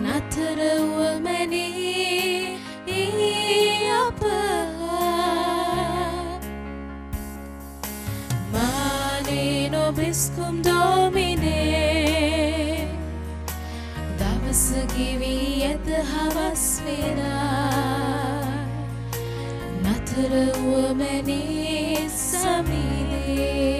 නතර වමනේ අප මානේ නොබිස්කුම් දෝමිනේ දවස ගෙවී ඇත හවස් වෙලා නතර වමනේ සමීරේ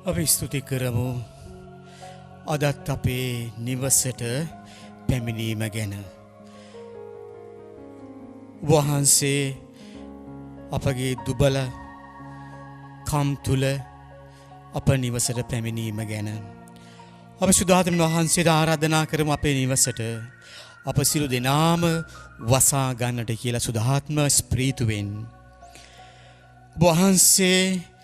අපි ස්තුති කරමු අදත් අපේ නිවසට පැමිණීම ගැන. වහන්සේ අපගේ දුබල කම් තුල අප නිවසට පැමිණීම ගැන. අපි සුදාතන් වහන්සේට ආරාධනා කරමු අපේ නිවසට අප සියලු දෙනාම වසා ගන්නට කියලා සුදාත්ම ස්ප්‍රීතුවෙන්. වහන්සේ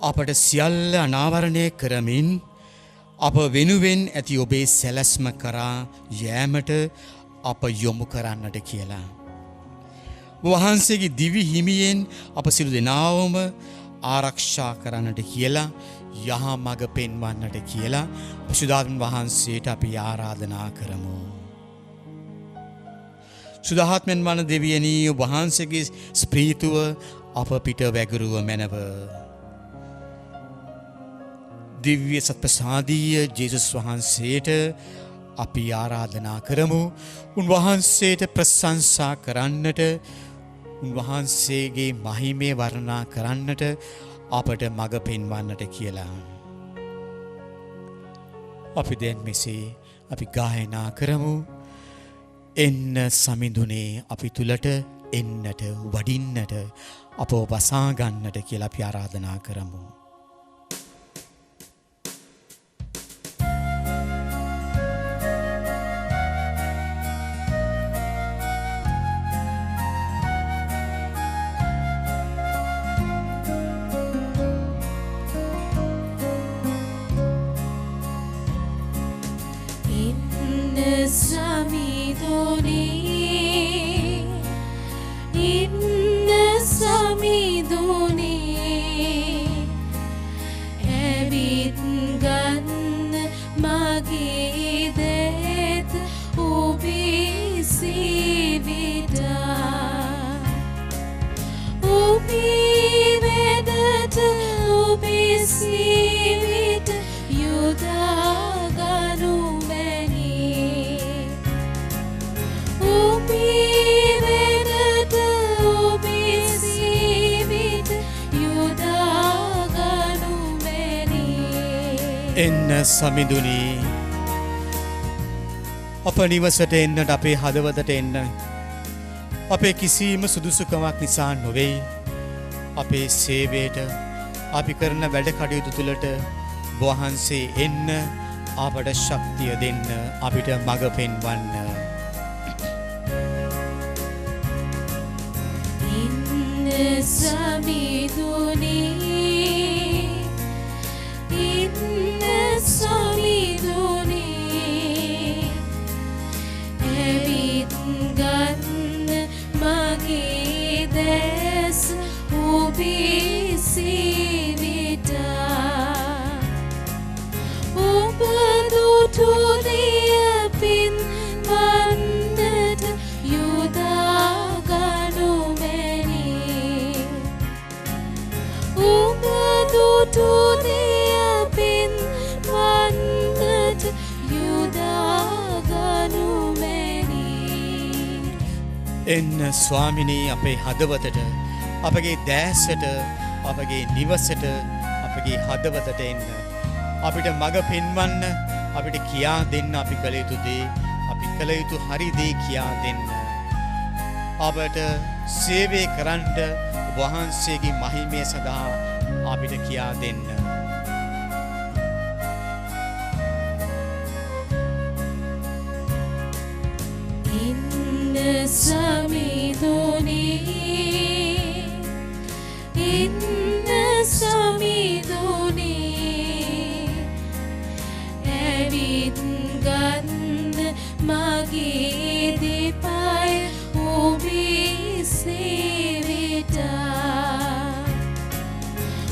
අපට සියල්ල අනාවරණය කරමින් අප වෙනුවෙන් ඇති ඔබේ සැලැස්ම කරා යෑමට අප යොමු කරන්නට කියලා. වහන්සේගේ දිවි හිමියෙන් අප සියලු දෙනාවම ආරක්ෂා කරන්නට කියලා යහ මඟ පෙන්වන්නට කියලා සුදාත්ම වහන්සේට අපි ආරාධනා කරමු. සුදාත්මෙන් වන දෙවියනි වහන්සේගේ ස්ප්‍රීතුව අප පිට වැගිරුව මැනව. දිව්‍ය සත්ප්‍රසාදීය ජේසුස් වහන්සේට අපි ආරාධනා කරමු. උන්වහන්සේට ප්‍රශංසා කරන්නට උන්වහන්සේගේ මහිමය වර්ණනා කරන්නට අපට මඟ පෙන්වන්නට කියලා. අපි දැන් මෙසේ අපි ගායනා කරමු. එන්න සමිඳුනේ අපි තුලට එන්නට වඩින්නට අපව වසා ගන්නට කියලා අපි ආරාධනා කරමු. එන්න සමිඳුනී අප නිවසට එන්නට අපේ හදවතට එන්න අපේ කිසිම සුදුසුකමක් නිසා නොවෙයි අපේ සේවයට අපි කරන වැඩ කටයුතු තුළට වහන්සේ එන්න අපට ශක්තිය දෙන්න අපිට මඟ පෙන්වන්න ඉන්න සමිඳුනී ඉන්න සමිඳුනී ඇවිත් ගන්න මගේ දැස් ඔබේ සිවිට ඔබ දුටු දෙය පින්වන්නට යොදා ගනු මැනී ඔබ දුටු එන්න ස්වාමිනී අපේ හදවතට අපගේ දැසට අපගේ නිවසට අපගේ හදවතට එන්න අපිට මඟ පෙන්වන්න අපිට කියා දෙන්න අපි කළ යුතු දේ අපි කළ යුතු හරි දේ කියා දෙන්න අපට සේවය කරන්න වහන්සේගේ මහිමය සඳහා අපිට කියා දෙන්න සමිඳුනී ඉන්න සමිඳුනී ඇවිත් ගන්න මගේ දෙපය ඔබේ සේවිට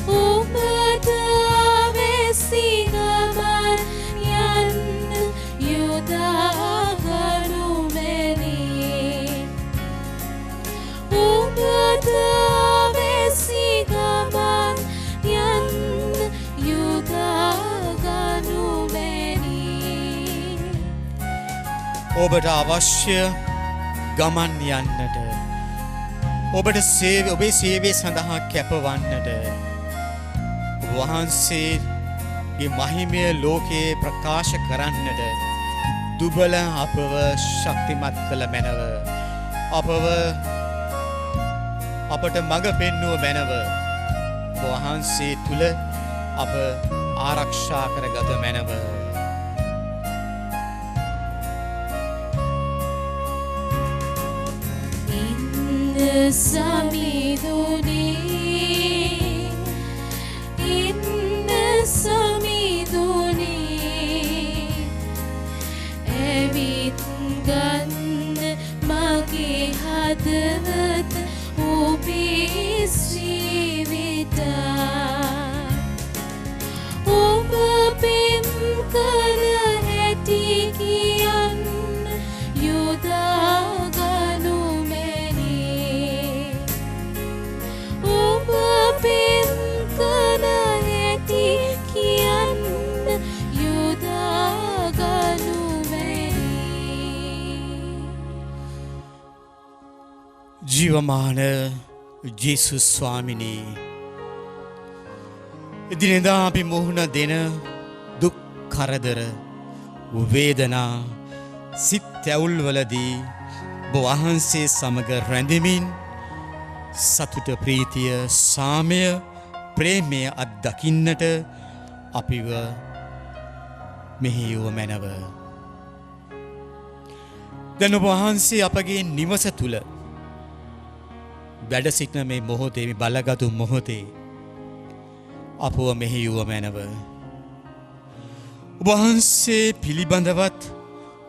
ඔබට අවැසි ගමන් යන්න යොදා ගනු මැනී ඔබට අවැසි ගමන් යන්න යොදා ගනු මැනී ඔබට අවශ්‍ය ගමන් යන්නට ඔබට ඔබේ සේවය සඳහා කැපවන්නට වහන්සේගේ මහිමය ලෝකයේ ප්‍රකාශ කරන්නට දුබල අපව ශක්තිමත් කළ මැනව අපට මඟ පෙන්නුව මැනව වහන්සේ තුල අප ආරක්ෂා කරගත මැනව සමිඳුනී ඉන්න සමිඳුනී ඇවිත් ගන්න මගේ හදවත ඔබේ ජීවිත ඔබ පෙම් කර හැටි කියන්න යොදා ගනු මැනී ඔබ පෙම් කර හැටි කියන්න යොදා ගනු මැනී ජීවමාන ජේසුස් ස්වාමිනී එදිනෙදා අපි මුහුණ දෙන දුක් කරදර වේදනා සිත් ඇවුල්වලදී ඔබ වහන්සේ සමග රැඳෙමින් සතුට ප්‍රීතිය සාමය ප්‍රේමය අත්දකින්නට අපිව මෙහෙයුව මැනව. දැන් ඔබ වහන්සේ අපගේ නිවස තුල වැඩ සිටින මේ මොහොතේ මේ බලගතු මොහොතේ අපව මෙහෙයුව මැනව. ඔබ වහන්සේ පිළිබඳවත්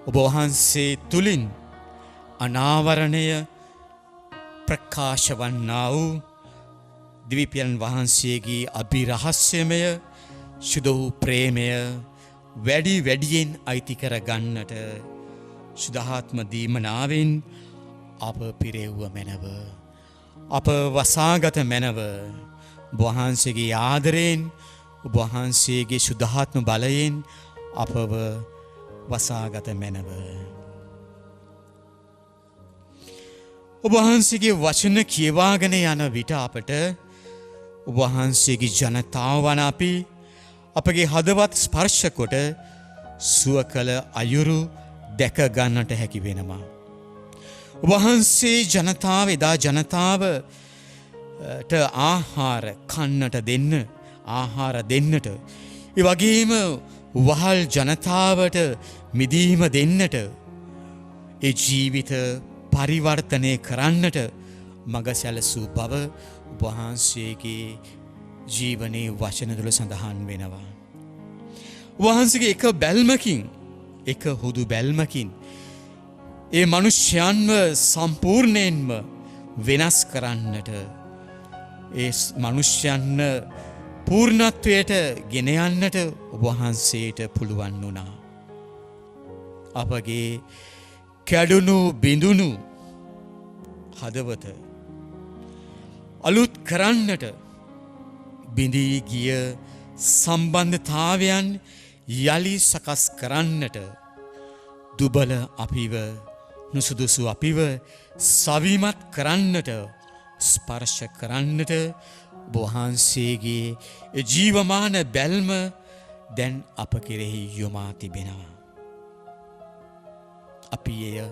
ඔබ වහන්සේ තුලින් අනාවරණය ප්‍රකාශ වන්නා වූ දිවිපියන් වහන්සේගේ අභිරහස්‍යමය සුදු වූ ප්‍රේමය වැඩි වැඩියෙන් අයිති කර ගන්නට සුදාත්ම දීමනාවෙන් අප පිරෙව්ව මැනව. අප වසාගත මැනව. ඔබ වහන්සේගේ ආදරයෙන් ඔබ වහන්සේගේ සුදාත්ම බලයෙන් අපව වසාගත මැනව. ඔබ වහන්සේගේ වචන කියවාගෙන යන විට අපට ඔබ වහන්සේගේ ජනතාව වන අපි අපගේ හදවත් ස්පර්ශ කොට සුව කළ අයුරු දැක ගන්නට හැකි වෙනවා. ඔබ වහන්සේ ජනතාව එදා ජනතාවට ආහාර කන්නට දෙන්න ආහාර දෙන්නට ඒ වගේම වහල් ජනතාවට මිදීම දෙන්නට ඒ ජීවිත පරිවර්තනය කරන්නට මඟ සැලසූ බව ඔබ වහන්සේගේ ජීවනයේ වචන තුළ සඳහන් වෙනවා. ඔබ වහන්සේගේ එක බැල්මකින් එක හුදු බැල්මකින් ඒ මනුෂ්‍යයන්ව සම්පූර්ණයෙන්ම වෙනස් කරන්නට ඒ මනුෂ්‍යයන් පූර්ණත්වයට ගෙන යන්නට ඔබ වහන්සේට පුළුවන් වුණා. අපගේ කැඩුණු බිඳුණු හදවත අලුත් කරන්නට බිඳී ගිය සම්බන්ධතාවයන් යලි සකස් කරන්නට දුබල අපිව නුසුදුසු අපිව සවිමත් කරන්නට ස්පර්ශ කරන්නට වහන්සේගේ ජීවමාන බැල්ම දැන් අප කෙරෙහි යොමා තිබෙනවා. අපි එය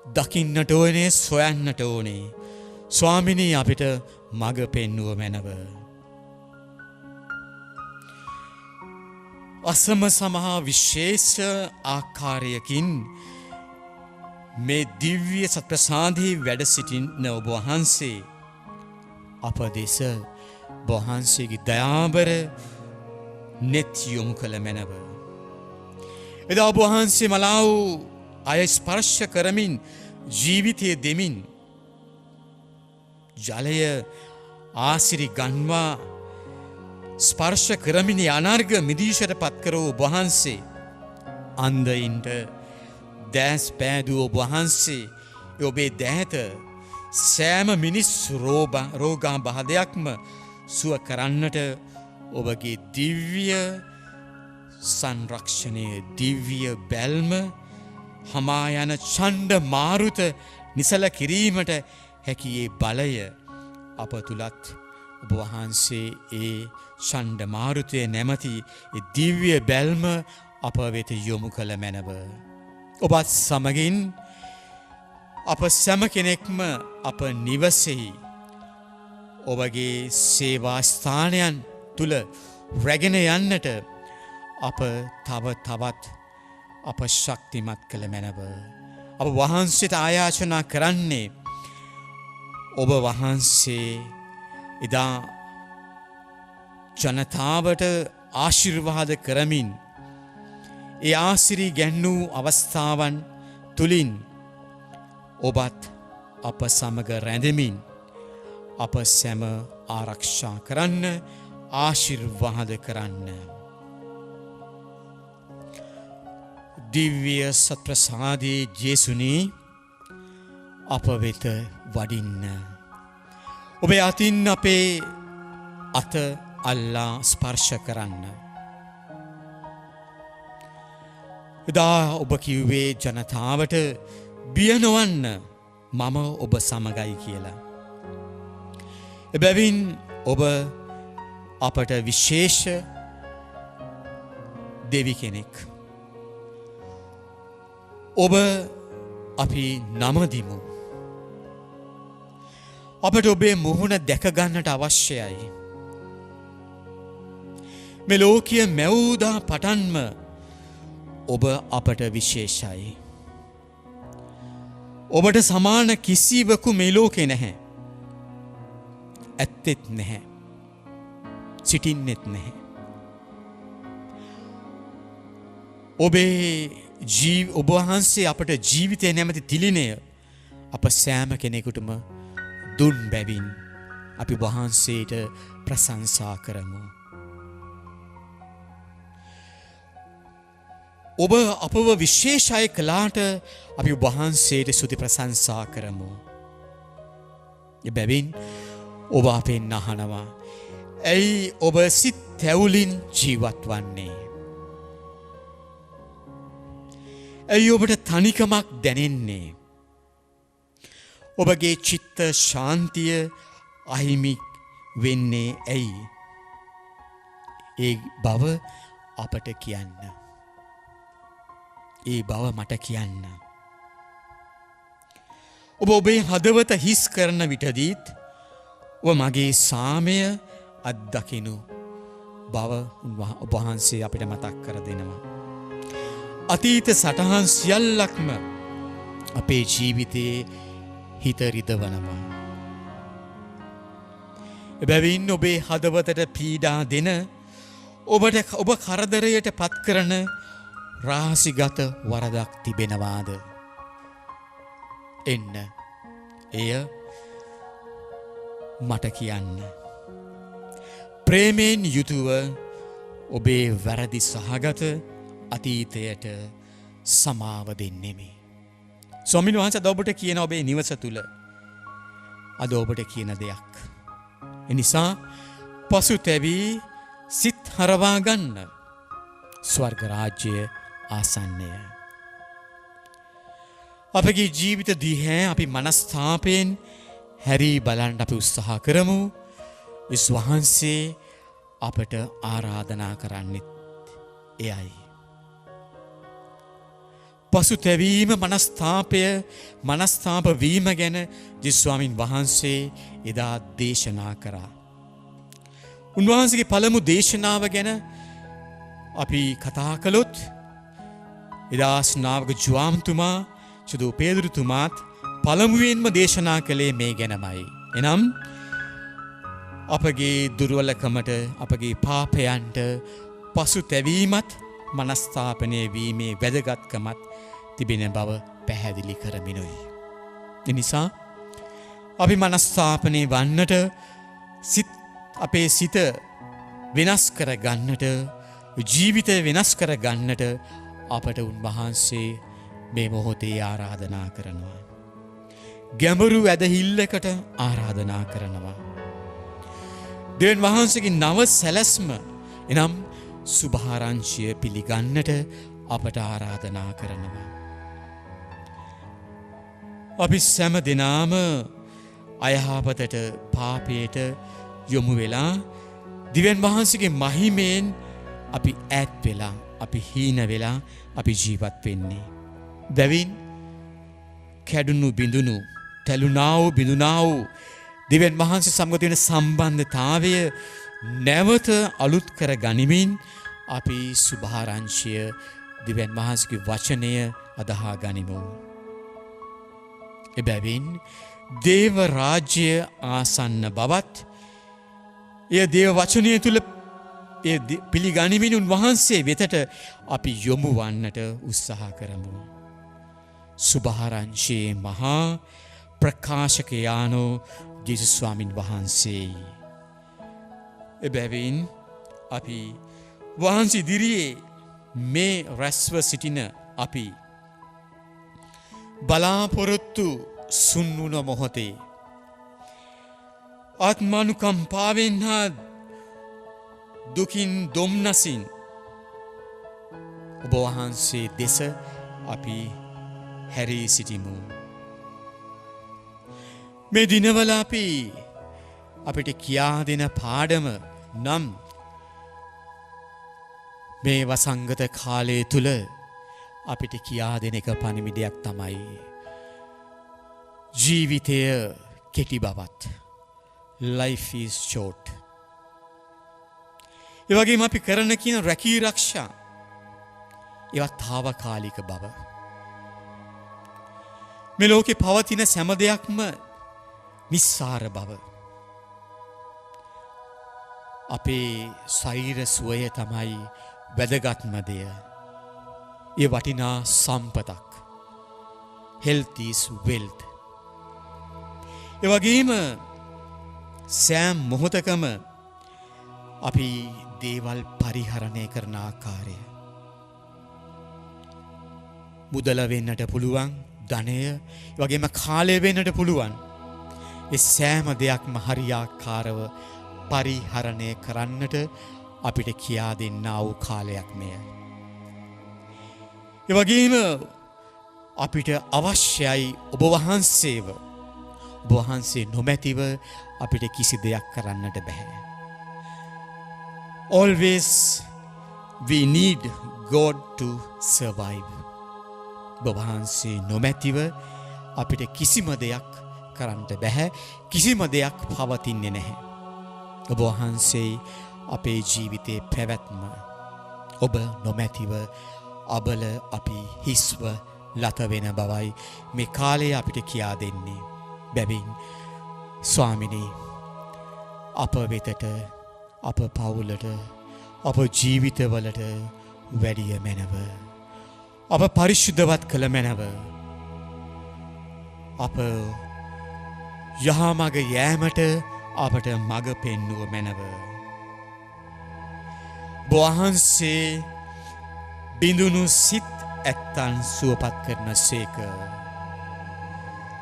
දකින්නට ඕනේ සොයන්නට ඕනේ. ස්වාමිනී අපිට මඟ පෙන්වුව මැනව. අසම සමහා විශේෂ ආකාරයකින් මේ දිව්‍ය සත්ප්‍රසාදයේ වැඩ සිටින ඔබ වහන්සේ අප දෙස වහන්සේගේ දයාබර නෙත් යොමු කළ මැනව. එදා ඔබ වහන්සේ මලා වූ අය ස්පර්ශ කරමින් ජීවිතය දෙමින් ජලය ආසිරි ගන්වා ස්පර්ශ කරමින් අනර්ග මිදීශයට පත් කරෝ වහන්සේ අන්ධයින්ට දැස් පෑදූ ඔබ වහන්සේ ඔබේ දැහැත සෑම මිනිස් රෝගා බාධයක්ම සුව කරන්නට ඔබගේ දිව්‍ය සංරක්ෂණය දිව්‍ය බැල්ම හමා යන ඡණ්ඩ මාරුත නිසල කිරීමට හැකියේ බලය අප තුලත් ඔබ වහන්සේ ඒ ඡණ්ඩ මාරුතය නැමැති ඒ දිව්‍ය බැල්ම අප වෙත යොමු කළ මැනව. ඔබත් සමගින් අප සෑම කෙනෙක්ම අප නිවසෙහි ඔබගේ සේවා ස්ථානයන් තුල රැගෙන යන්නට අප තව තවත් අප ශක්තිමත් කළ මැනව. අප වහන්සේට ආයාචනා කරන්නේ ඔබ වහන්සේ එදා ජනතාවට ආශිර්වාද කරමින් ඒ ආසිරි ගැන්වූ අවස්ථාවන් තුලින් ඔබත් අප සමග රැඳෙමින් අප සැම ආරක්ෂා කරන්න ආශිර්වාද කරන්න. දිව්‍ය සත්ප්‍රසාදයේ ජේසුනි අප වෙත වඩින්න. ඔබේ අතින් අපේ අත අල්ලා ස්පර්ශ කරන්න. එදා ඔබ කිව්වේ ජනතාවට බිය නොවන්න මම ඔබ සමගයි කියලා. එබැවින් ඔබ අපට විශේෂ දෙවි කෙනෙක්. ඔබ අපි නමදිමු. අපට ඔබේ මුහුණ දැක ගන්නට අවශ්‍යයි. මේ ලෝකීය මැවුදා පටන්ම ඔබ අපට විශේෂයි. ඔබට සමාන කිසිවකු මේ ලෝකේ නැහැ. ඇත්තෙත් නැහැ. සිටින්නෙත් නැහැ. ඔබ වහන්සේ අපට ජීවිතය නැමැති තිලිනය අප සෑම කෙනෙකුටම දුන් බැවින් අපි වහන්සේට ප්‍රශංසා කරමු. ඔබ අපව විශේෂය කළාට අපි වහන්සේට ස්තුති ප්‍රශංසා කරමු. එබැවින් ඔබ අපෙන් අහනවා, ඇයි ඔබ සිත් තැවුලින් ජීවත් වන්නේ? ඇයි ඔබට තනිකමක් දැනෙන්නේ? ඔබගේ චිත්ත ශාන්තිය අහිමි වෙන්නේ ඇයි? ඒ බව අපට කියන්න. ඒ බව මට කියන්න. ඔබ ඔබේ හදවත හිස් කරන විටදීත් ඔබ මගේ සාමය අත්දකිනු බව ඔබ වහන්සේ අපිට මතක් කර දෙනවා. අතීත සටහන් සියල්ලක්ම අපේ ජීවිතයේ හිත රිදවනවා. එබැවින් ඔබේ හදවතට පීඩා දෙන, ඔබ කරදරයට පත් කරන රහසිගත වරදක් තිබෙනවාද? එන්න, එය මට කියන්න. ප්‍රේමයෙන් යුතුව ඔබේ වැරදි සහගත අතීතයට සමාව දෙන්නෙමි. ස්වාමීන් වහන්සේ අද ඔබට කියන ඔබේ නිවස තුල අද ඔබට කියන දෙයක්. එනිසා පසුතැවී සිත් හරවා ගන්න. ස්වර්ග රාජ්‍ය ආසන්නය. අපගේ ජීවිත දිහා අපි මනස්ථාපයෙන් හැරී බලන්න අපි උත්සාහ කරමු. යේසුස් වහන්සේ අපට ආරාධනා කරන්නෙත් එයයි. පසුතැවීම මනස්ථාප වීම ගැන ජේසුස් ස්වාමීන් වහන්සේ එදා දේශනා කරා. උන්වහන්සේගේ පළමු දේශනාව ගැන අපි කතා කළොත් එදා ස්නාවක ජුවාම්තුමා සුදු පේදුරුතුමාත් පළමුවෙන්ම දේශනා කළේ මේ ගැනමයි. එනම් අපගේ දුර්වලකමට, අපගේ පාපයන්ට පසුතැවීමත් මනස්ථාපනය වීමේ වැදගත්කමත් තිබෙන බව පැහැදිලි කරමිනුයි. එනිසා අපි මනස්ථාපනය වන්නට, අපේ සිත වෙනස් කර ගන්නට, ජීවිතය වෙනස් කර ගන්නට අපට උන්වහන්සේ මේ මොහොතේ ආරාධනා කරනවා. ගැඹුරු ඇදහිල්ලකට ආරාධනා කරනවා. දෙවියන් වහන්සේගේ නව සැලැස්ම එනම් සුභාරංචිය පිළිගන්නට අපට ආරාධනා කරනවා. අපි සෑම දිනම අයහපතට, පාපයට යොමු වෙලා දෙවියන් වහන්සේගේ මහිමෙන් අපි ඈත් වෙලා, අපි හීන වෙලා අපි ජීවත් වෙන්නේ. බැවින් කැඩුණු බිඳුණු, තැළුණා වූ බිඳුණා වූ දෙවියන් වහන්සේ සමග තියෙන සම්බන්ධතාවය නැවත අලුත් කර ගනිමින් අපි සුභාරංශිය දෙවියන් වහන්සේගේ වචනය අදහා ගනිමු. එබැවින් දේව රාජ්‍ය ආසන්න බවත්, එය දේව වචනය තුල පිළිගනිමින් උන්වහන්සේ වෙතට අපි යොමු වන්නට උත්සාහ කරමු. සුභාරංශයේ මහා ප්‍රකාශකයානෝ ජේසුස් ස්වාමින් වහන්සේ. එබැවින් අපි වහන්සේ ඉදිරියේ මේ රැස්ව සිටින අපි බලාපොරොත්තු සුන්වුන මොහොතේ ආත්මානුකම්පාවෙන් හා දුකින් දොම්නසින් ඔබ වහන්සේ දෙස අපි හැරී සිටිමු. මේ දිනවල අපිට කියා දෙන පාඩම නම් මේ වසංගත කාලය තුල අපිට කියා දෙන එක පණිවිඩයක් තමයි ජීවිතය කෙටි බවත්. Life is short. ඒ වගේම අපි කරන කියන රැකී ආරක්ෂා ඒවා తాවකාලික බව. මේ ලෝකේ පවතින සෑම දෙයක්ම නිස්සාර බව. අපේ ශරීර සුවය තමයි වැදගත්ම දෙය. ඒ වටිනා සම්පතක්. Health is wealth. ඒ වගේම සෑම මොහොතකම අපි දේවල් පරිහරණය කරන ආකාරය. මුදල වෙන්නට පුළුවන්, ධනය, ඒ වගේම කාලය වෙන්නට පුළුවන්. ඒ සෑම දෙයක්ම හරියාකාරව පරිහරණය කරන්නට අපිට කියා දෙන්නා වූ කාලයක් මෙය. ඒ වගේම අපිට අවශ්‍යයි ඔබ වහන්සේව. ඔබ වහන්සේ නොමැතිව අපිට කිසි දෙයක් කරන්නට බෑ. Always we need God to survive. ඔබ වහන්සේ නොමැතිව අපිට කිසිම දෙයක් කරන්නට බෑ. කිසිම දෙයක් පවතින්නේ නැහැ. ඔබ වහන්සේ අපේ ජීවිතේ පැවැත්ම. ඔබ නොමැතිව අබල අපි හිස්ව ලත වෙන බවයි මේ කාලේ අපිට කියා දෙන්නේ. බැවින් ස්වාමිනී අප වෙතට, අප පවුලට, අප ජීවිතවලට වැඩිය මැනව. අප පරිශුද්ධවත් කළ මැනව. අප යහමග යෑමට අපට මඟ පෙන්නුව මැනව. වහන්සේ බිඳුණු සිත් ඇත්තන් සුවපත් කරන සේක.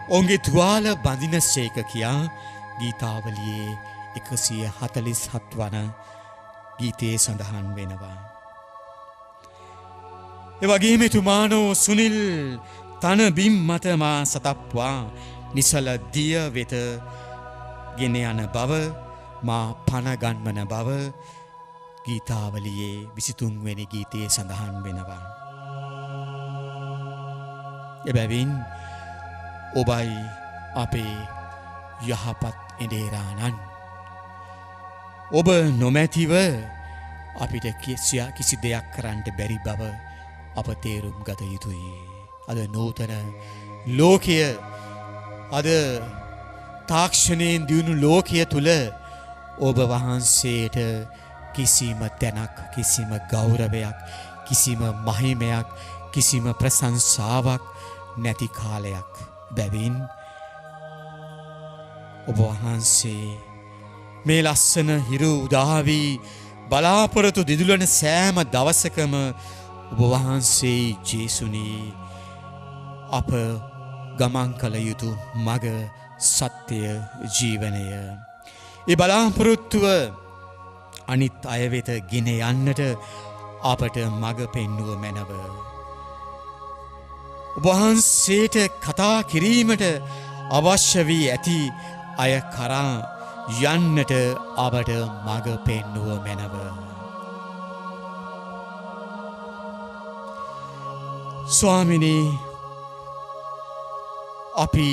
ඔවුන්ගේ තුවාල බඳින සේක කියා ගීතාවලියේ 147 වන ගීතයේ සඳහන් වෙනවා. එවැගේම තුමානෝ සුනිල් තන බිම් මත මා සතප්වා නිසල දිය වෙත ගෙන යන බව, මා පණ ගන්වන බව ගීතාවලියේ 23 වෙනි ගීතයේ සඳහන් වෙනවා. එබැවින් ඔබයි අපේ යහපත් එඬේරාණන් ඔබ නොමැතිව අපිට කිසි දෙයක් කරන්න බැරි බව අප තේරුම් ගත යුතුයි. අද නූතන ලෝකය, අද තාක්ෂණයෙන් දියුණු ලෝකය තුල ඔබ වහන්සේට කිසිම තැනක්, කිසිම ගෞරවයක්, කිසිම මහිමයක්, කිසිම ප්‍රශංසාවක් නැති කාලයක්. බැවින් ඔබ වහන්සේ මේ ලස්සන හිරු උදාවි බලාපොරොත්තු දිදුලන සෑම දවසකම ඔබ වහන්සේ ජේසුනි අප ගමන් කළ යුතු මග, සත්‍ය, ජීවනය, ඒ බලාපොරොත්තුව අනිත් අය වෙත ගෙන යන්නට අපට මඟ පෙන්නුව මැනව. ඔබ වහන්සේට කතා කිරීමට අවශ්‍ය වී ඇති අය කරා යන්නට අපට මඟ පෙන්නුව මැනව. ස්වාමිනී අපි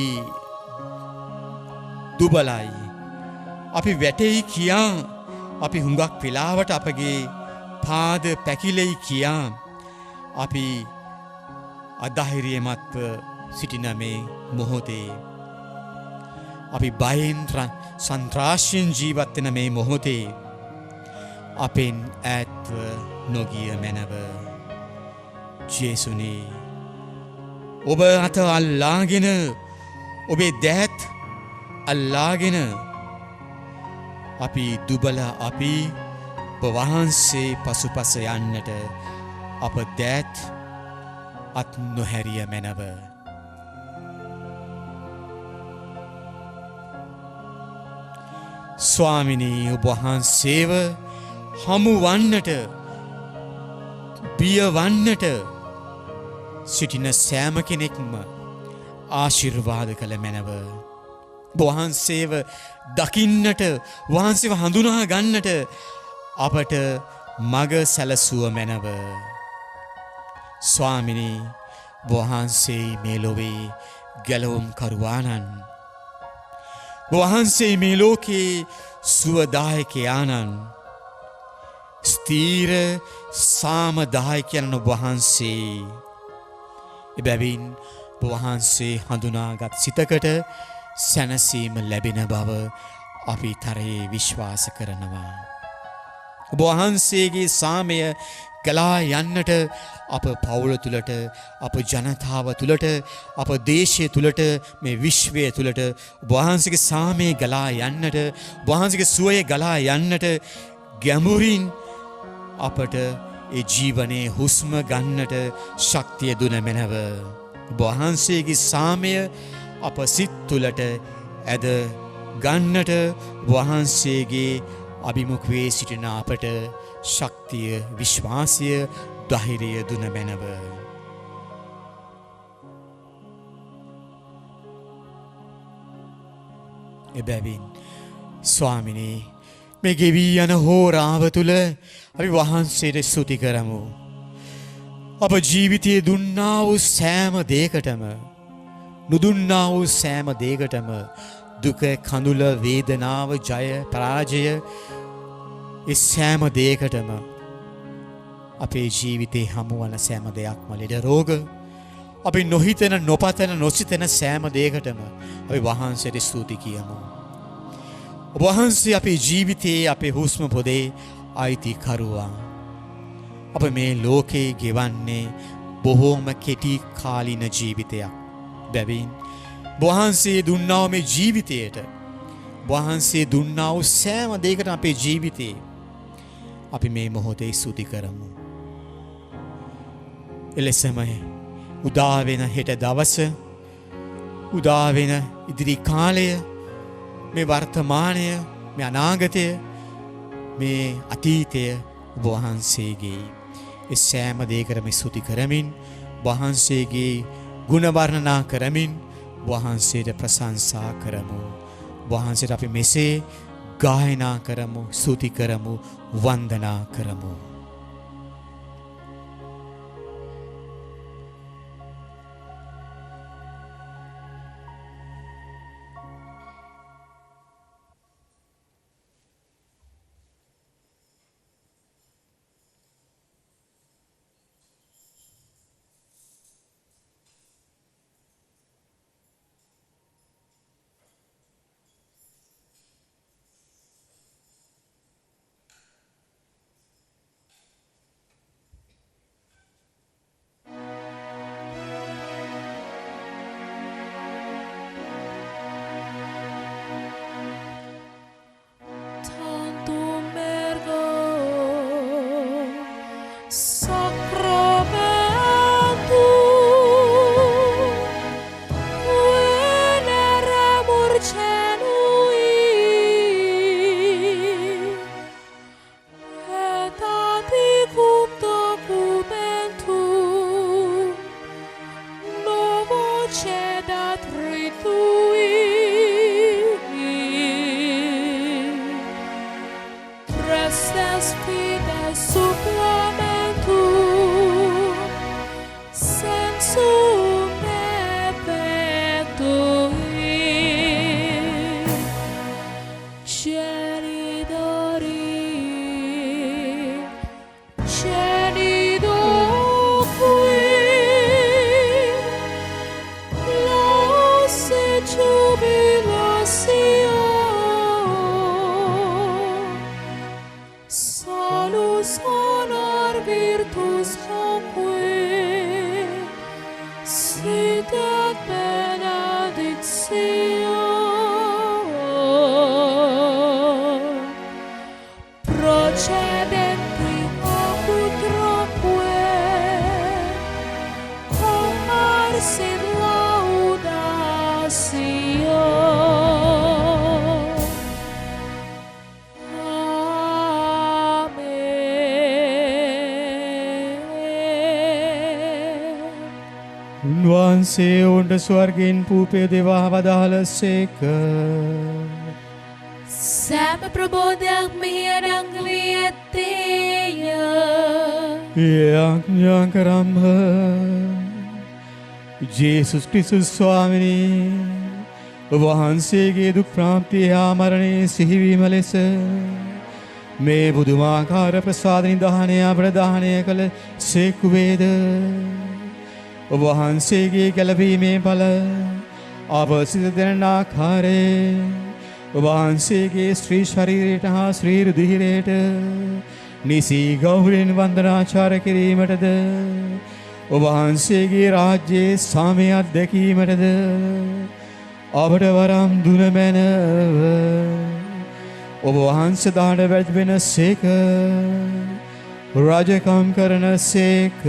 දුබලයි, අපි වැටෙයි කියා, අපි හුඟක් වෙලාවට අපගේ පාද පැකිලෙයි කියා අපි අධෛර්යමත්ව සිටින මේ මොහොතේ, අපි බයෙන් සන්ත්‍රාසයෙන් ජීවත් වෙන මේ මොහොතේ අපෙන් ඈත්ව නොගිය මැනව. ජේසුනි ඔබ අත අල්ලාගෙන, ඔබේ දෑත් අල්ලාගෙන අපි දුබල අපි ඔබ වහන්සේ පසුපස යන්නට අප දෑත් අත් නොහැරිය මැනව. ස්වාමිනී ඔබ වහන්සේව හමු වන්නට, බිය වන්නට සිටින සෑම කෙනෙක්ම ආශිර්වාද කළ මැනව. වහන්සේව දකින්නට, වහන්සේව හඳුනා ගන්නට අපට මග සැලසුව මැනව. ස්වාමිනී වහන්සේ මේ ලොවේ ගැලවුම් කරුවානන් වහන්සේ මේ ලෝකේ සුවදායකයානන් ස්ථීර සාමදායකයන් වහන්සේ එබැවින් වහන්සේ හඳුනාගත් සිතකට සැනසීම ලැබෙන බව අපි තරයේ විශ්වාස කරනවා. වහන්සේගේ සාමය ගලා යන්නට අප පවුල තුළට අප ජනතාව තුළට අප දේශය තුළට මේ විශ්වය තුළට වහන්සේගේ සාමය ගලා යන්නට වහන්සේගේ සුවය ගලා යන්නට ගැඹුරින් අපට ඒ ජීවනයේ හුස්ම ගන්නට ශක්තිය දුන මැනව. වහන්සේගේ සාමය අප සිත් තුළට ඇද ගන්නට වහන්සේගේ අභිමුඛ වේ සිටින අපට ශක්තිය විශ්වාසය ධෛර්යය දුන මැනව. එබැවින් ස්වාමිනී මේ ගෙවී යන හෝරාව තුළ අපි වහන්සේට ස්තුති කරමු. අප ජීවිතයේ දුන්නා වූ සෑම දෙයකටම නුදුන්නා වූ සෑම දෙයකටම දුක කඳුල වේදනාව ජය පරාජය ඒ සෑම දෙයකටම අපේ ජීවිතේ හමුවන සෑම දෙයක්ම ලෙඩ රෝග අපි නොහිතන නොපතන නොසිතන සෑම දෙයකටම අපි වහන්සේට ස්තුති කියමු. වහන්සේ අපේ ජීවිතයේ අපේ හුස්ම පොදේ අයිතිකරුවා. අප මේ ලෝකේ ගෙවන්නේ බොහෝම කෙටි කාලින ජීවිතයක්. බැවින් වහන්සේ දුන්නා මේ ජීවිතයට වහන්සේ දුන්නා වූ සෑම දෙයකට අපේ ජීවිතේ අපි මේ මොහොතේ ස්තුති කරමු. එලෙසම උදා වෙන හෙට දවස උදා වෙන ඉදිරි කාලය මේ වර්තමානය මේ අනාගතය මේ අතීතය වහන්සේගේ ඒ සෑම දෙයකටම ස්තුති කරමින් වහන්සේගේ ගුණ වර්ණනා කරමින් වහන්සේට ප්‍රශංසා කරමු. වහන්සේට අපි මෙසේ ගායනා කරමු ස්තුති කරමු වන්දනා කරමු. උන්වහන්සේ ඔවුන්ට ස්වර්ගයෙන් පූපය දෙවා වදාළසේක. සෑම ප්‍රබෝධයක් මෙහි අඩංගු වී ඇත්තේය. යාඥාකරම්හ ජේසුස් ක්‍රිස්තුස් ස්වාමිනී වහන්සේගේ දුක් ප්‍රාප්තිය හා මරණය සිහිවීම ලෙස මේ බුදුමාකාර ප්‍රසාද නිධානය අපට දානය කළ සේක්කුවේද වහන්සේගේ ගැලවීමේ ඵල අප සිත දැනෙන ආකාරයේ වහන්සේගේ ශ්‍රී ශරීරයට හා ශ්‍රී රුධිරයට නිසී ගෞරවයෙන් වන්දනාචාර කිරීමටද වහන්සේගේ රාජ්‍යයේ සාමය අත්දැකීමටද අපට වරම් දුන මැනව ඔබ වහන්සේ දාන වැඩෙන සේක රාජකම් කරන සේක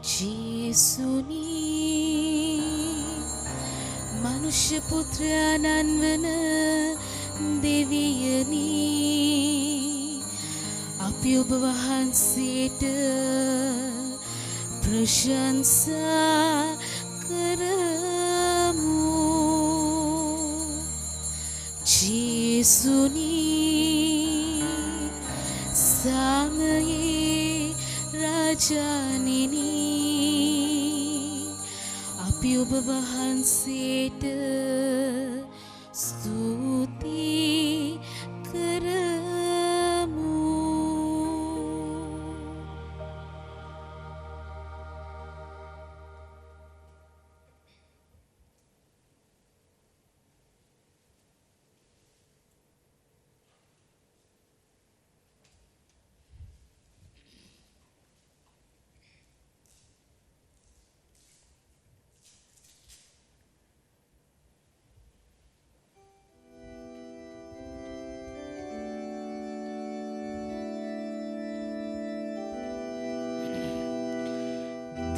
ජේසුනි මනුෂ්‍ය පුත්‍රයන්න් වන දෙවියනි අපි ඔබ වහන්සේට ප්‍රශංසා කරමු ජේසුනි සාමයේ රාජානිනි අපි ඔබ වහන්සේට ස්තුති කරමු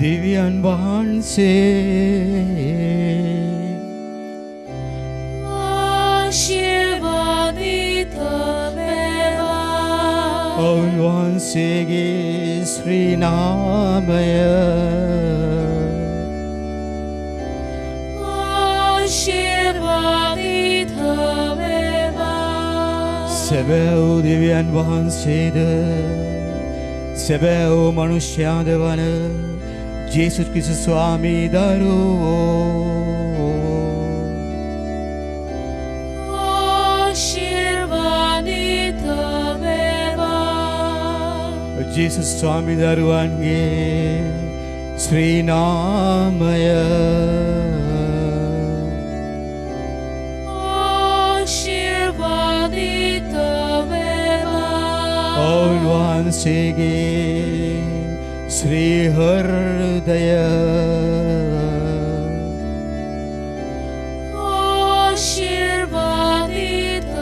දෙවියන් වහන්සේ ආශිර්වාදිත වේවා උන්වහන්සේගේ ශ්‍රී නාමය ආශිර්වාදිත වේවා සැබෑ දෙවියන් වහන්සේද සැබෑ මනුෂ්‍යයාද වන ජේසුස් ක්‍රිස්තුස් ස්වාමී දරුවෝ ආශිර්වාදිත වේවා ජේසුස් ස්වාමී දරුවන්ගේ ශ්‍රී නාමය ආශිර්වාදිත වේවා උන්වහන්සේගේ ශ්‍රී හෘදය ආශිර්වාදිත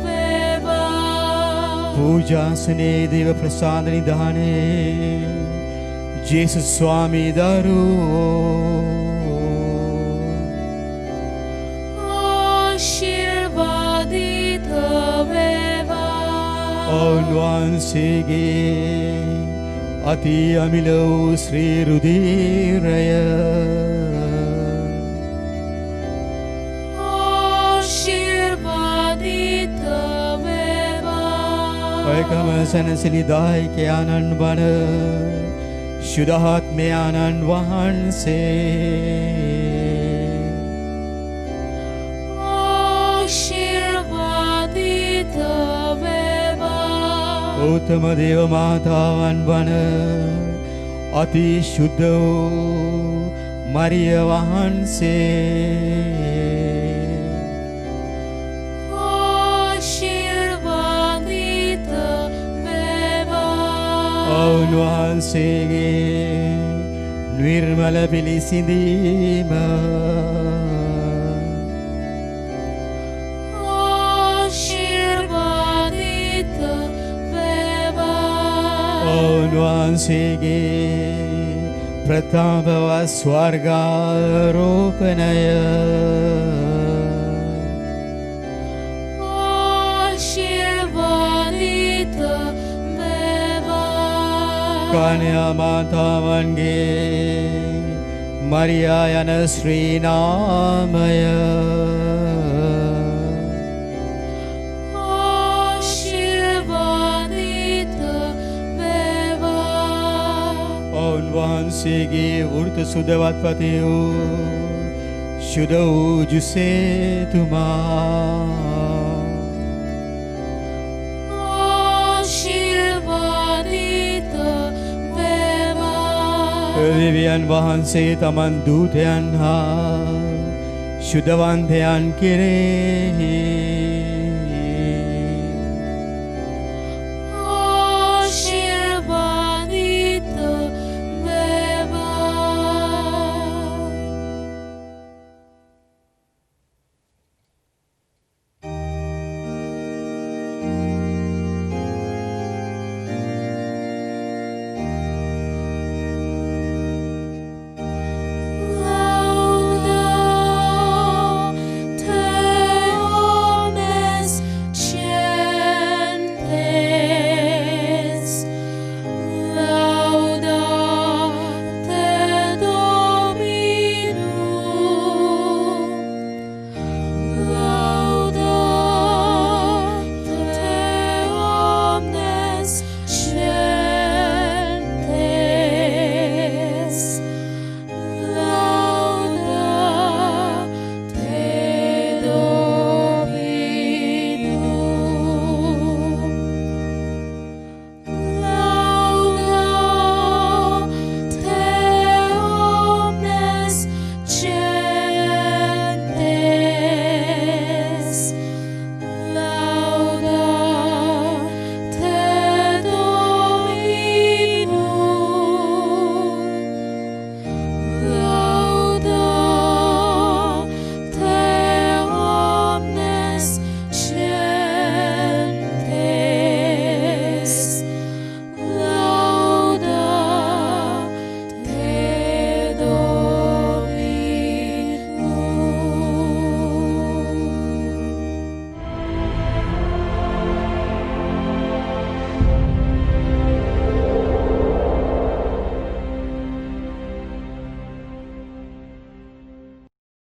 වේවා පූජාසනයේ දේව ප්‍රසාද නිධානයේ ජේසුස් ස්වාමී දරුවෝ ආශිර්වාදිත වේවා උන්වහන්සේගේ අති අමිල වූ ශ්‍රී රුධිරය ආශිර්වාදිත වේවා එකම සැනසිලිදායකයාණන් වන ශුද්ධාත්මයාණන් වහන්සේ ආශිර්වාදිත වේවා උත්තම දේව මාතාවන් වන අති ශුද්ධ වූ මරිය වහන්සේ ආශිර්වාදිත වේවා උන්වහන්සේගේ නිර්මල පිළිසිඳීම උන්වහන්සේගේ ප්‍රථමව ස්වර්ගාරෝපණය ආශිර්වාදිත වේවා. කන්‍යා මාතාවන්ගේ මරියා යන ශ්‍රී නාමය ආශිර්වාදිත වේවා. උන්වහන්සේගේ වෘත සුදවත් පතේ වූ ශුද්ධ වූ ජුසේතුමා ආශිර්වාදිත වේවා. දෙවියන් වහන්සේ තමන් දූතයන් හා ශුද්ධවන්තයන් කෙරෙහි